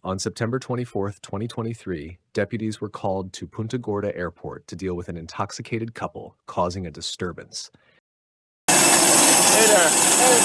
On September 24, 2023, deputies were called to Punta Gorda Airport to deal with an intoxicated couple causing a disturbance. Hey there. Hey,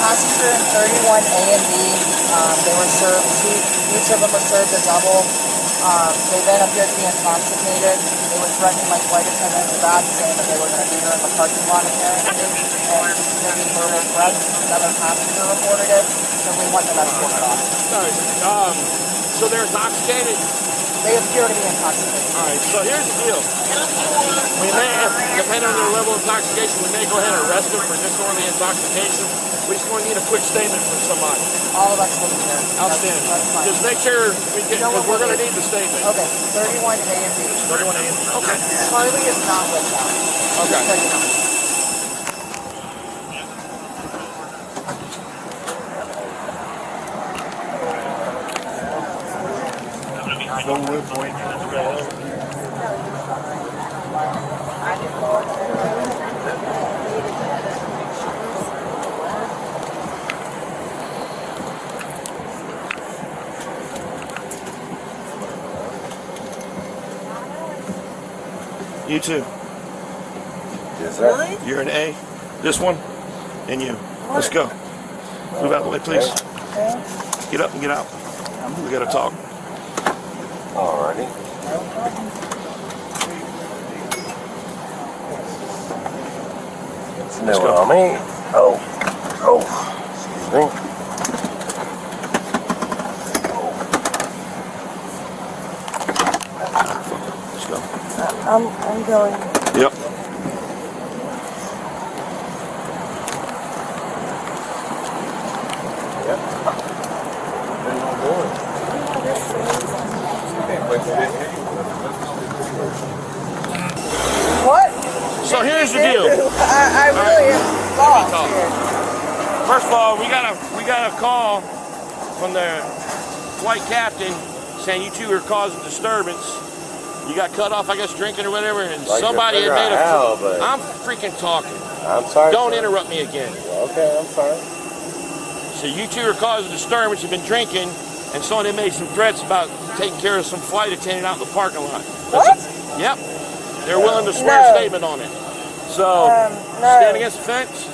passenger in 31 A and B, they were served, each of them was served a double. They then appeared to be intoxicated. They were threatening my flight attendants back, saying that they were going to meet her in the parking lot apparently, and making verbal threats. Another passenger reported it, so we want them escorted off. Sorry. So they're intoxicated? They appear to be intoxicated. All right, so here's the deal. We may, depending on their level of intoxication, we may go ahead and arrest them for disorderly intoxication. We just want to need a quick statement from somebody. All of us will be there. Outstanding. That's fine. Just make sure we get, because we're going to need the statement. Okay, 31 A and B. 31 A and B. Okay. Charlie is not with them. Okay. So you know. You too. Yes, sir. Really? You're an A. This one, and you. Let's go. Move out of the way, please. Okay. Get up and get out. We got to talk. Alrighty. It's new on me. Excuse me. Let's go. I'm going. Yep. What? So here's the deal. I really am lost here. First of all, we got a call from the flight captain saying you two are causing disturbance. You got cut off, I guess, drinking or whatever, and Like somebody had to made figure a. out how, but I'm freaking talking. I'm sorry. Don't sir. interrupt me again. Okay, I'm sorry. So you two are causing disturbance. You've been drinking, and someone had made some threats about taking care of some flight attendant out in the parking lot. What? Yep. They're willing to swear a statement on it. So No. stand against the fence.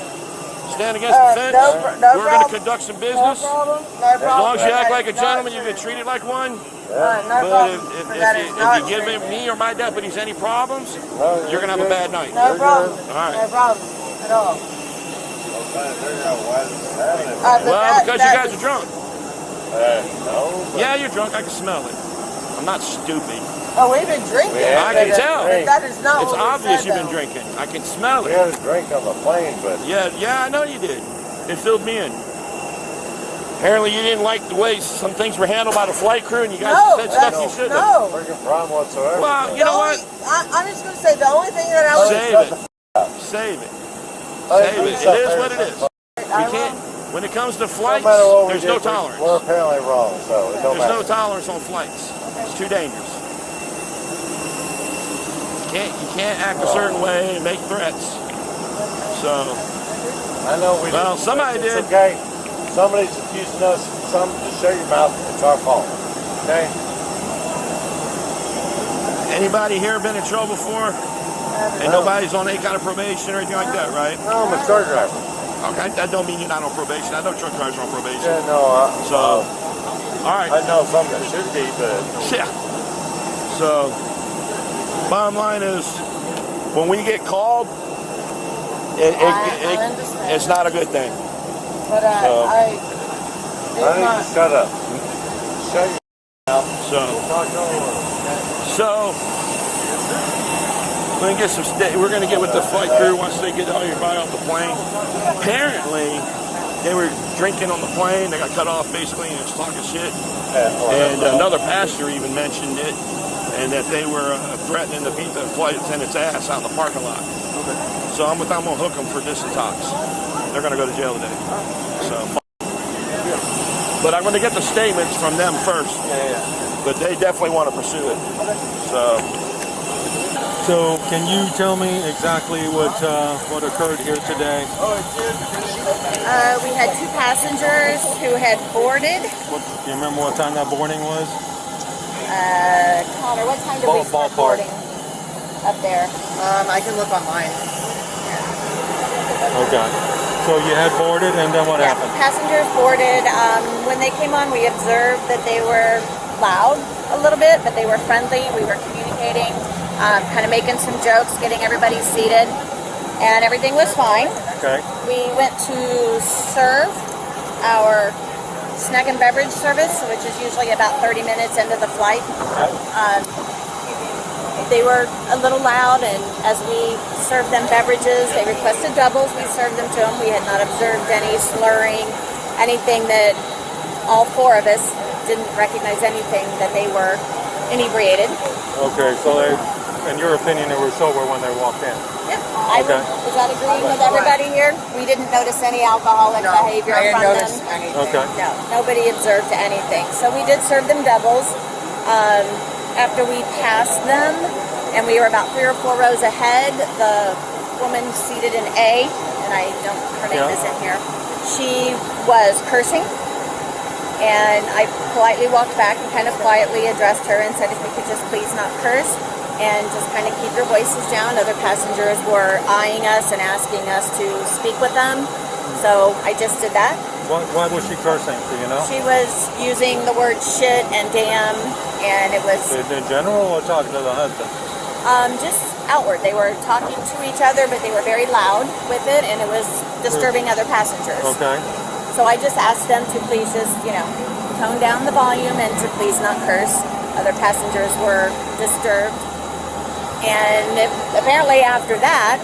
Stand against the fence. No We're going to conduct some No business. problem. No As long problem. as you act like a That's gentleman, not you've been true. treated like one. No But problem. That is if not you give true. me or my deputies any problems, No, you're going to have a bad night. No problem. All right. No problem at all. I'm trying to figure out why this is happening. Well, because you guys are drunk. No. But Yeah, you're drunk. I can smell it. I'm not stupid. Oh, we've been drinking. Yeah, I can tell. That is not It's what we obvious said, you've been though. drinking. I can smell we it. had a drink on the plane, but Yeah, I know you did. It filled me in. Apparently you didn't like the way some things were handled by the flight crew, and you guys No, said stuff you that's- shouldn't have. no. freaking problem whatsoever. Well, you know what? I'm just going to say the only thing that I was... Save it. Save it. Save it. It is what it is. We can't. When it comes to flights, no matter what we there's did, no tolerance. We're apparently wrong, so it don't There's no matter. tolerance on flights. It's too dangerous. You can't act a certain way and make threats. So, I know we well, did. somebody It's did. okay. Somebody's accusing us. Just shut your mouth. It's our fault. Okay? Anybody here been in trouble before? And nobody's on any kind of probation or anything like that, right? No, I'm a truck driver. Okay, that don't mean you're not on probation. I know truck drivers are on probation. Yeah, no. So, all right. I know some that should be, but Yeah. So, bottom line is, when we get called, understand. it's not a good thing. But I need not... to shut up. Shut your mouth. So, Talk over. so we're gonna get with the flight crew once they get all your body off the plane. Apparently, they were drinking on the plane. They got cut off basically and was talking shit. And another passenger even mentioned it, and that they were threatening to beat the flight attendant's ass out in the parking lot. So I'm gonna hook them for disintox. They're gonna go to jail today. So, but I'm gonna get the statements from them first. Yeah. But they definitely want to pursue it. So So, can you tell me exactly what occurred here today? We had 2 passengers who had boarded. Do you remember what time that boarding was? Connor, what time did we start Ballpark. boarding up there? I can look online. Okay. So you had boarded, and then what happened? Passengers boarded. When they came on, we observed that they were loud a little bit, but they were friendly. We were communicating, kind of making some jokes, getting everybody seated, and everything was fine. Okay. We went to serve our snack and beverage service, which is usually about 30 minutes into the flight. They were a little loud, and as we served them beverages, they requested doubles. We served them to them. We had not observed any slurring, anything that all 4 of us didn't recognize anything that they were inebriated. Okay, so in your opinion, they were sober when they walked in? Yep. Is that agreeing with everybody here? We didn't notice any alcoholic behavior I didn't from notice them. anything. Okay. No, nobody observed anything. So we did serve them doubles. After we passed them, and we were about 3 or 4 rows ahead, the woman seated in A, and her name is in here, she was cursing, and I politely walked back and kind of quietly addressed her and said if we could just please not curse and just kind of keep your voices down. Other passengers were eyeing us and asking us to speak with them, so I just did that. Why was she cursing? Do you know? She was using the word shit and damn, and it was In general, or talking to the husband? just outward. They were talking to each other, but they were very loud with it, and it was disturbing other passengers. Okay. So I just asked them to please just, tone down the volume and to please not curse. Other passengers were disturbed. And apparently after that,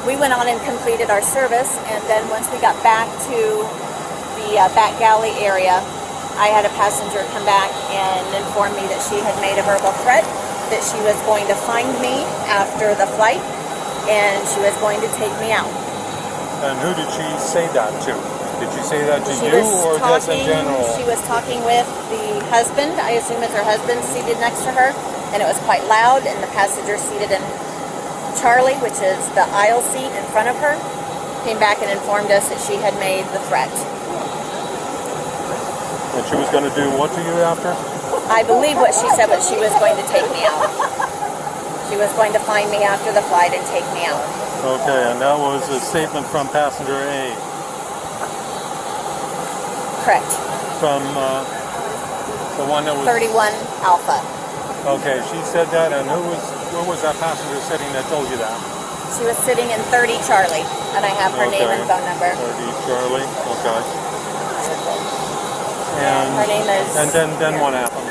we went on and completed our service, and then once we got back to the back galley area, I had a passenger come back and inform me that she had made a verbal threat, that she was going to find me after the flight, and she was going to take me out. And who did she say that to? Did she say that to She you, was or just in general? She was talking with the husband. I assume it's her husband seated next to her, and it was quite loud, and the passenger seated in Charlie, which is the aisle seat in front of her, came back and informed us that she had made the threat. And she was going to do what to you after? I believe what she said was she was going to take me out. She was going to find me after the flight and take me out. Okay, and that was a statement from passenger A. Correct. From the one that was... 31 Alpha. Okay, she said that, and who was that passenger sitting that told you that? She was sitting in 30 Charlie, and I have her name and phone number. 30 Charlie, okay. And her name is... And then what happened?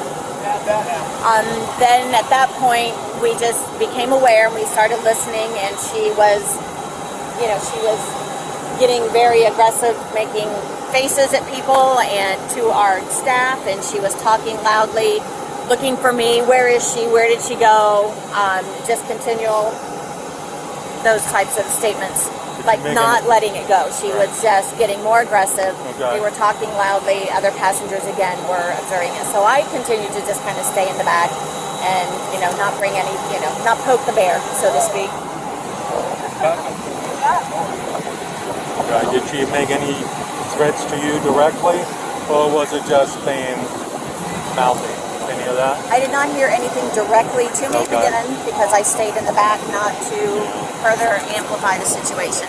Then at that point, we just became aware and we started listening, and she was getting very aggressive, making faces at people and to our staff, and she was talking loudly, looking for me. Where is she? Where did she go? Just continual those types of statements, like not letting it go. She was just getting more aggressive. Okay. They were talking loudly. Other passengers again were observing it. So I continued to just kind of stay in the back and not bring any, not poke the bear, so to speak. Did she make any threats to you directly, or was it just being mouthy? Any of that? I did not hear anything directly to me again because I stayed in the back not to further amplify the situation.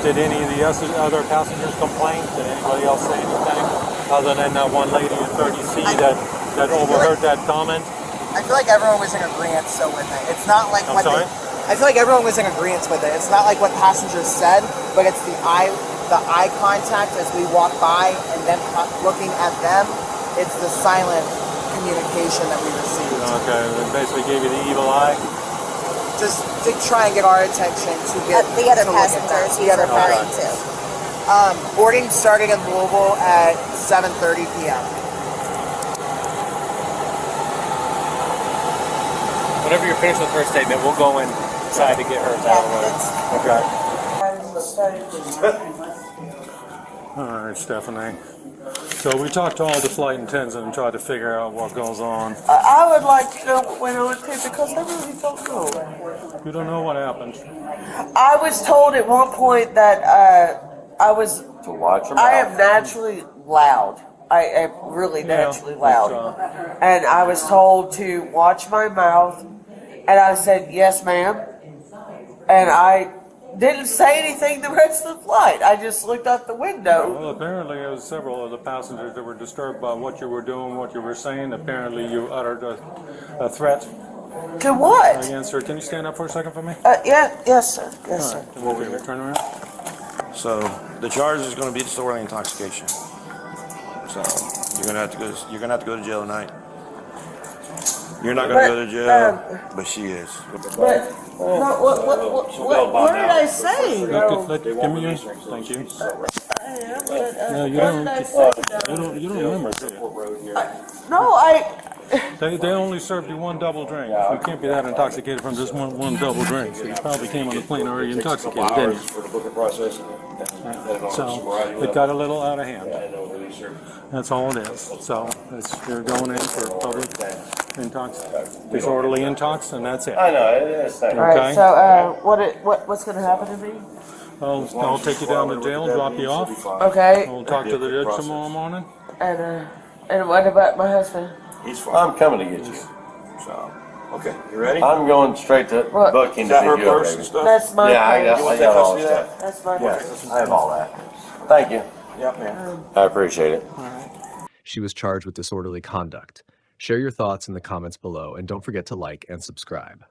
Did any of the other passengers complain? Did anybody else say anything other than that one lady in 30C that overheard that comment? I feel like everyone was in agreement with it. It's not like I feel like everyone was in agreement with it. It's not like what passengers said, but it's the eye contact as we walk by and then looking at them. It's the silent communication that we received. Okay, they basically gave you the evil eye. Just to try and get our attention to get the other passengers he's referring to. Boarding started in Louisville at 7:30 p.m. Whenever you're finished with her statement, we'll go inside to get hers out of the way. Okay. All right, Stephanie. So we talked to all the flight attendants and tried to figure out what goes on. I would like to know what went on too because I really don't know. You don't know what happened. I was told at one point that I was. To watch them. I am naturally loud. I am really naturally loud. And I was told to watch my mouth. And I said, yes, ma'am. And I didn't say anything the rest of the flight. I just looked out the window. Well, apparently there was several of the passengers that were disturbed by what you were doing, what you were saying. Apparently you uttered a threat To what? against her. Can you stand up for a second for me? Yes, sir. Yes, sir. Okay, turn around. So the charge is going to be disorderly intoxication. So you're going to have to go. You're going to have to go to jail tonight. You're not going to go to jail, but she is. But what did I say? Give me yours. Thank you. No, you don't remember, do you? No, They only served you one double drink. You can't be that intoxicated from just one double drink. So you probably came on the plane already intoxicated, didn't you? So it got a little out of hand. That's all it is. So you're going in for public disorderly intox, and that's it. I know, it's all right. So what's going to happen to me? I'll take you down to jail, drop you off. Okay. We'll talk to the judge tomorrow morning. And what about my husband? He's fine. I'm coming to get you. So okay, you ready? I'm going straight to What? booking Is to that her pick you up, purse baby. and stuff? That's my Yeah, I purse. got all the custody of stuff. That's my purse. Yes, I have all that. Thank you. Yep, man. I appreciate it. She was charged with disorderly conduct. Share your thoughts in the comments below and don't forget to like and subscribe.